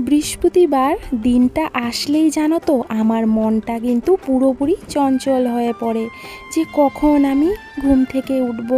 বৃহস্পতিবার দিনটা আসলেই জানো তো আমার মনটা কিন্তু পুরোপুরি চঞ্চল হয়ে পড়ে যে কখন আমি ঘুম থেকে উঠব,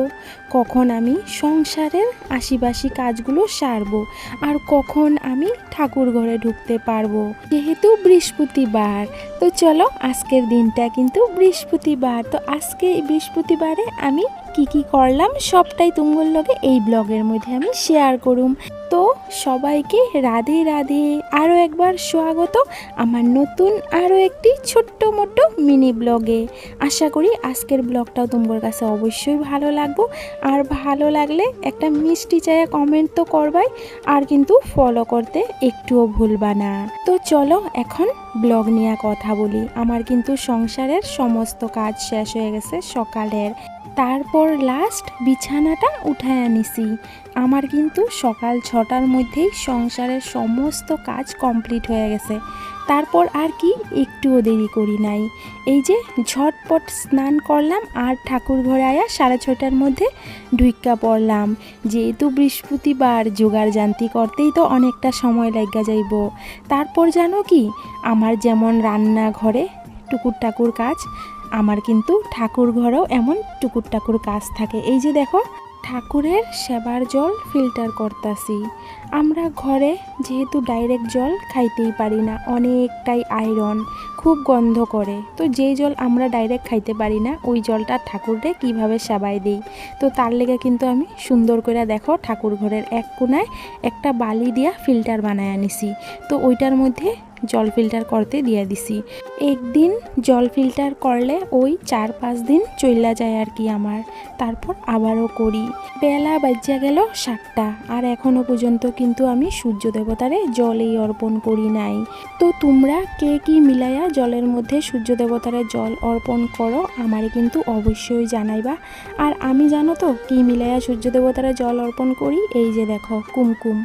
কখন আমি সংসারের আশিবাসি কাজগুলো সারবো, আর কখন আমি ঠাকুর ঘরে ঢুকতে পারবো। যেহেতু বৃহস্পতিবার, তো চলো আজকের দিনটা কিন্তু বৃহস্পতিবার। তো আজকে বৃহস্পতিবারে আমি কি করলাম সবটাই তোমার লগে এই ব্লগের মধ্যে আমি শেয়ার করুম। তো সবাইকে রাধে রাধে, আরও একবার স্বাগত আমার নতুন আরও একটি ছোট্ট মোটো মিনি ব্লগে। আশা করি আজকের ব্লগটাও তোমার কাছে অবশ্যই ভালো লাগবো, আর ভালো লাগলে একটা মিষ্টি চায়া কমেন্ট তো করবাই, আর কিন্তু ফলো করতে একটুও ভুলবা না। তো চলো এখন ব্লগ নিয়ে কথা বলি। আমার কিন্তু সংসারের সমস্ত কাজ শেষ হয়ে গেছে সকালের, তারপর লাস্ট বিছানাটা উঠায় আনিছি। আমার কিন্তু সকাল 6টার মধ্যেই সংসারের সমস্ত কাজ কমপ্লিট হয়ে গেছে। তারপর আর কি একটুও দেরি করি নাই, এই যে ঝটপট স্নান করলাম আর ঠাকুর ঘরে আয়া 6:30টার মধ্যে ঢুইক্কা পড়লাম। যেহেতু বৃহস্পতিবার জোগাড় জান্তি করতেই তো অনেকটা সময় লাগা যাইব। তারপর জানো কি, আমার যেমন রান্নাঘরে টুকুর টাকুর কাজ, আমার কিন্তু ঠাকুর ঘরেও এমন টুকুর টাকুর কাজ থাকে। এই যে দেখো, ঠাকুরের সেবার জল ফিল্টার করতাছি। আমরা ঘরে যেহেতু ডাইরেক্ট জল খাইতেই পারি না, অনেকটাই আয়রন, খুব গন্ধ করে। তো যেই জল আমরা ডাইরেক্ট খাইতে পারি না, ওই জলটা ঠাকুরকে কিভাবে সেবাই দিই। তো তার লেগে কিন্তু আমি সুন্দর করে দেখো ঠাকুর ঘরের এক কোনায় একটা বালি দিয়া ফিল্টার বানায় আনিছি। তো ওইটার মধ্যে জল ফিল্টার করতে দিয়ে দিছি। একদিন জল ফিল্টার করলে ওই 4-5 দিন চইলা যায় আর কি আমার। তারপর আবারও করি। বেলা বাজ্যা গেল 7টা, আর এখনো পর্যন্ত কিন্তু আমি সূর্য দেবতারে জলেই অর্পণ করি নাই। তো তোমরা কে কি মিলাইয়া জলের মধ্যে সূর্য দেবতারে জল অর্পণ করো আমারে কিন্তু অবশ্যই জানাইবা। আর আমি জানো তো কি মিলাইয়া সূর্য দেবতারে জল অর্পণ করি, এই যে দেখো কুমকুম,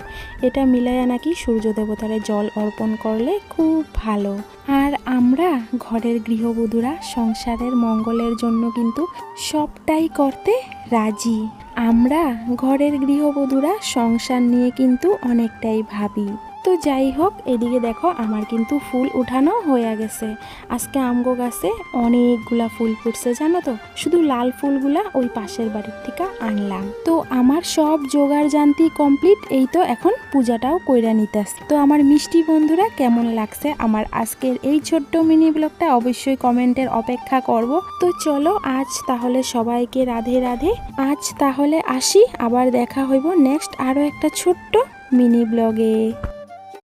এটা মিলাইয়া নাকি সূর্য দেবতারে জল অর্পণ করলে খুব ভালো। আর আমরা ঘরের গৃহবধূরা সংসারের মঙ্গলের জন্য কিন্তু সবটাই করতে রাজি। আমরা ঘরের গৃহবধূরা সংসার নিয়ে কিন্তু অনেকটাই ভাবি। তো যাই হোক, এদিকে দেখো আমার কিন্তু ফুল উঠানো হয়ে গেছে। আজকে আমগো গাছে অনেকগুলা ফুল ফুটছে জানো তো, শুধু লাল ফুলগুলা ওই পাশের বাড়ির থেকে আনলাম। তো আমার সব জোগাড় জান্তি কমপ্লিট, এই তো এখন পূজাটাও কইরা নিতেছি। তো আমার মিষ্টি বন্ধুরা কেমন লাগছে আমার আজকের এই ছোট্ট মিনি ব্লগটা অবশ্যই কমেন্টের অপেক্ষা করব। তো চলো আজ তাহলে সবাইকে রাধে রাধে, আজ তাহলে আসি, আবার দেখা হইব নেক্সট আরও একটা ছোট্ট মিনি ব্লগে।